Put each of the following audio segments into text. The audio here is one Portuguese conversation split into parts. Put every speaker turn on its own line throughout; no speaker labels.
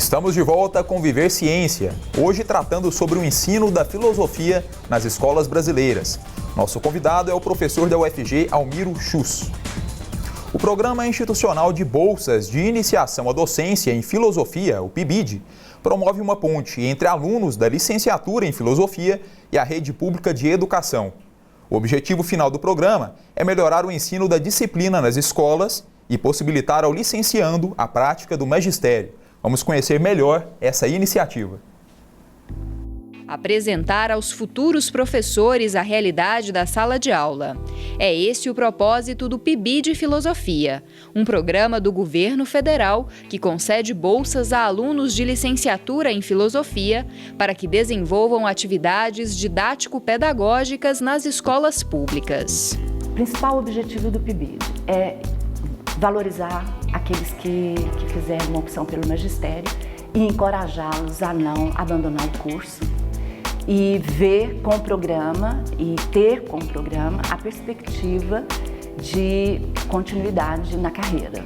Estamos de volta com Viver Ciência, hoje tratando sobre o ensino da filosofia nas escolas brasileiras. Nosso convidado é o professor da UFG, Almiro Schuss. O Programa Institucional de Bolsas de Iniciação à Docência em Filosofia, o PIBID, promove uma ponte entre alunos da licenciatura em Filosofia e a rede pública de educação. O objetivo final do programa é melhorar o ensino da disciplina nas escolas e possibilitar ao licenciando a prática do magistério. Vamos conhecer melhor essa iniciativa.
Apresentar aos futuros professores a realidade da sala de aula. É esse o propósito do PIBID Filosofia, um programa do governo federal que concede bolsas a alunos de licenciatura em filosofia para que desenvolvam atividades didático-pedagógicas nas escolas públicas.
O principal objetivo do PIBID é valorizar aqueles que fizeram uma opção pelo magistério e encorajá-los a não abandonar o curso e ver com o programa e ter com o programa a perspectiva de continuidade na carreira.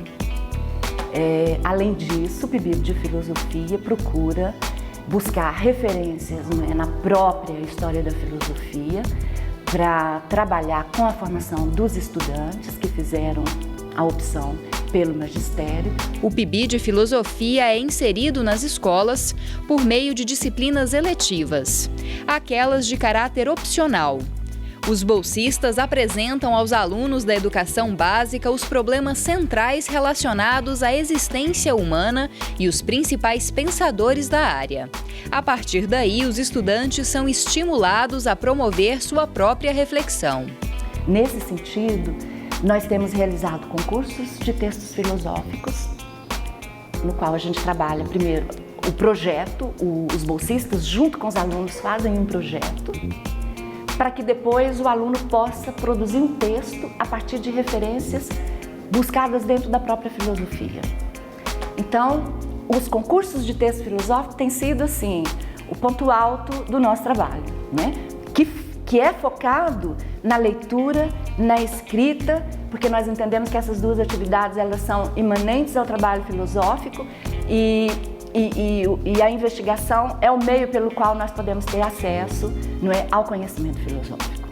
Além disso, o PIBID de Filosofia procura buscar referências na própria história da filosofia para trabalhar com a formação dos estudantes que fizeram a opção pelo magistério.
O PIBID de Filosofia é inserido nas escolas por meio de disciplinas eletivas, aquelas de caráter opcional. Os bolsistas apresentam aos alunos da educação básica os problemas centrais relacionados à existência humana e os principais pensadores da área. A partir daí, os estudantes são estimulados a promover sua própria reflexão.
Nesse sentido, nós temos realizado concursos de textos filosóficos, no qual a gente trabalha primeiro o projeto, os bolsistas junto com os alunos fazem um projeto, para que depois o aluno possa produzir um texto a partir de referências buscadas dentro da própria filosofia. Então, os concursos de texto filosófico têm sido assim, o ponto alto do nosso trabalho, né? Que é focado na leitura, na escrita, porque nós entendemos que essas duas atividades elas são imanentes ao trabalho filosófico e a investigação é o meio pelo qual nós podemos ter acesso, ao conhecimento filosófico.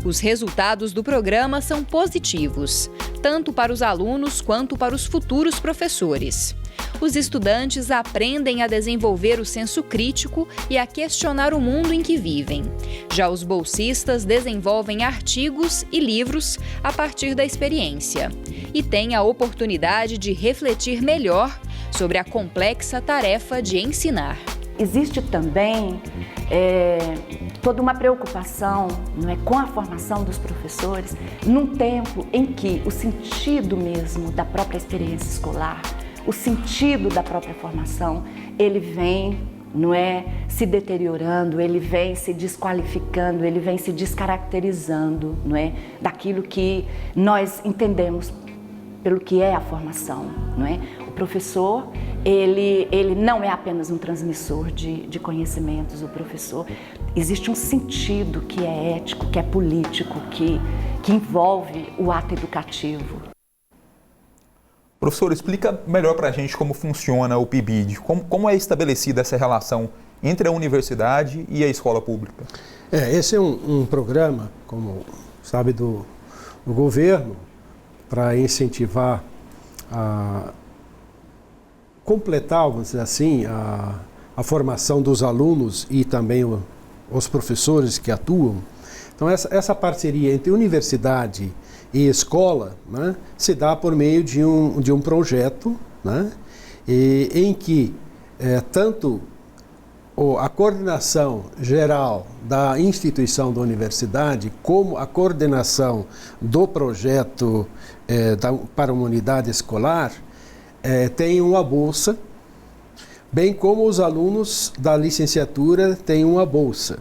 Os resultados do programa são positivos, tanto para os alunos quanto para os futuros professores. Os estudantes aprendem a desenvolver o senso crítico e a questionar o mundo em que vivem. Já os bolsistas desenvolvem artigos e livros a partir da experiência e têm a oportunidade de refletir melhor sobre a complexa tarefa de ensinar.
Existe também toda uma preocupação com a formação dos professores num tempo em que o sentido mesmo da própria experiência escolar, o sentido da própria formação, ele vem, se deteriorando, ele vem se desqualificando, ele vem se descaracterizando, daquilo que nós entendemos pelo que é a formação, O professor, ele não é apenas um transmissor de conhecimentos, o professor, existe um sentido que é ético, que é político, que envolve o ato educativo.
Professor, explica melhor para a gente como funciona o PIBID, como é estabelecida essa relação entre a universidade e a escola pública?
Esse é um programa, como sabe, do governo, para incentivar a completar, vamos dizer assim, a formação dos alunos e também os professores que atuam. Então, essa parceria entre universidade e escola, se dá por meio de um projeto, em que tanto a coordenação geral da instituição da universidade, como a coordenação do projeto para uma unidade escolar, tem uma bolsa, bem como os alunos da licenciatura têm uma bolsa.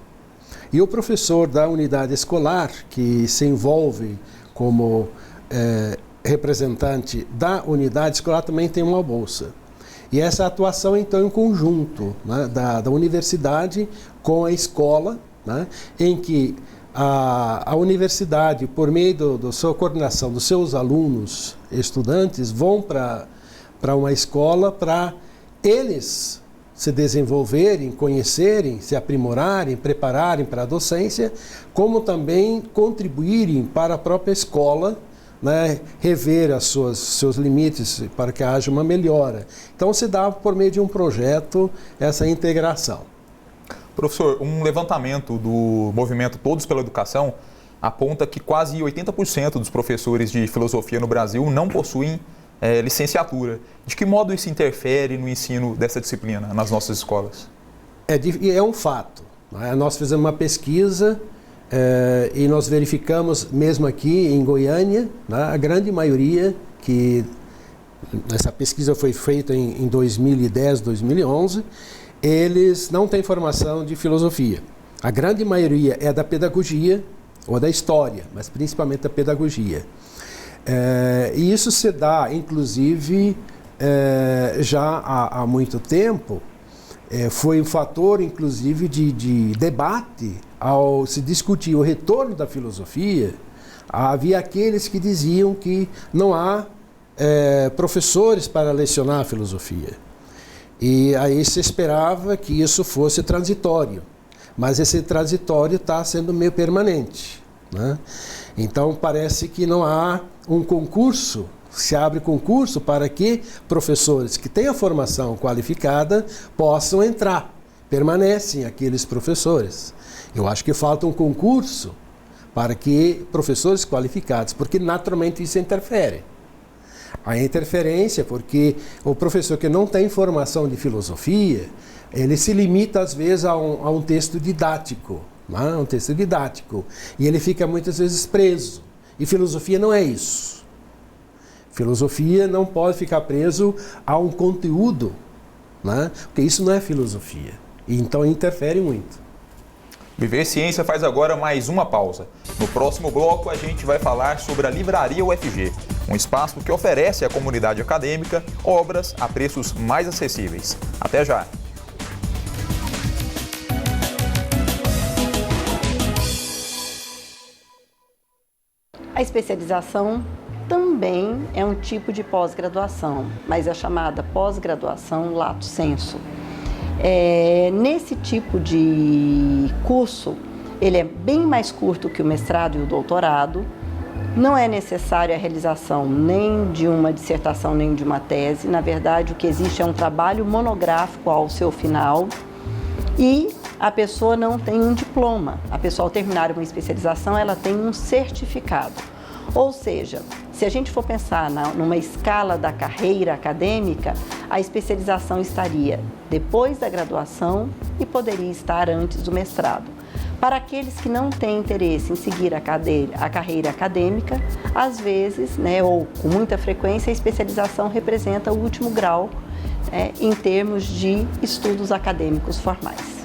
E o professor da unidade escolar, que se envolve como representante da unidade escolar, também tem uma bolsa. E essa atuação, então, em conjunto, da universidade com a escola, em que a universidade, por meio da sua coordenação dos seus alunos, estudantes, vão para uma escola para eles se desenvolverem, conhecerem, se aprimorarem, prepararem para a docência, como também contribuírem para a própria escola, né, rever seus limites para que haja uma melhora. Então se dá por meio de um projeto essa integração.
Professor, um levantamento do movimento Todos pela Educação aponta que quase 80% dos professores de filosofia no Brasil não possuem licenciatura. De que modo isso interfere no ensino dessa disciplina nas nossas escolas?
É um fato. Né? Nós fizemos uma pesquisa e nós verificamos, mesmo aqui em Goiânia, né, a grande maioria que... Essa pesquisa foi feita em 2010, 2011, eles não têm formação de filosofia. A grande maioria é da pedagogia ou da história, mas principalmente da pedagogia. E isso se dá, inclusive, já há muito tempo, foi um fator, inclusive, de debate ao se discutir o retorno da filosofia. Havia aqueles que diziam que não há professores para lecionar a filosofia. E aí se esperava que isso fosse transitório, mas esse transitório está sendo meio permanente, né? Então parece que não há um concurso, se abre concurso para que professores que tenham formação qualificada possam entrar, permanecem aqueles professores. Eu acho que falta um concurso para que professores qualificados, porque naturalmente isso interfere. A interferência, porque o professor que não tem formação de filosofia, ele se limita às vezes a um texto didático, né? Um texto didático, e ele fica muitas vezes preso. E filosofia não é isso. Filosofia não pode ficar preso a um conteúdo, né? Porque isso não é filosofia. E então interfere muito.
Viver Ciência faz agora mais uma pausa. No próximo bloco a gente vai falar sobre a Livraria UFG, um espaço que oferece à comunidade acadêmica obras a preços mais acessíveis. Até já!
A especialização também é um tipo de pós-graduação, mas é chamada pós-graduação lato sensu. Nesse tipo de curso, ele é bem mais curto que o mestrado e o doutorado, não é necessária a realização nem de uma dissertação nem de uma tese, na verdade o que existe é um trabalho monográfico ao seu final e a pessoa não tem um diploma, a pessoa ao terminar uma especialização ela tem um certificado. Ou seja, se a gente for pensar numa escala da carreira acadêmica, a especialização estaria depois da graduação e poderia estar antes do mestrado. Para aqueles que não têm interesse em seguir a carreira acadêmica, às vezes, ou com muita frequência, a especialização representa o último grau em termos de estudos acadêmicos formais.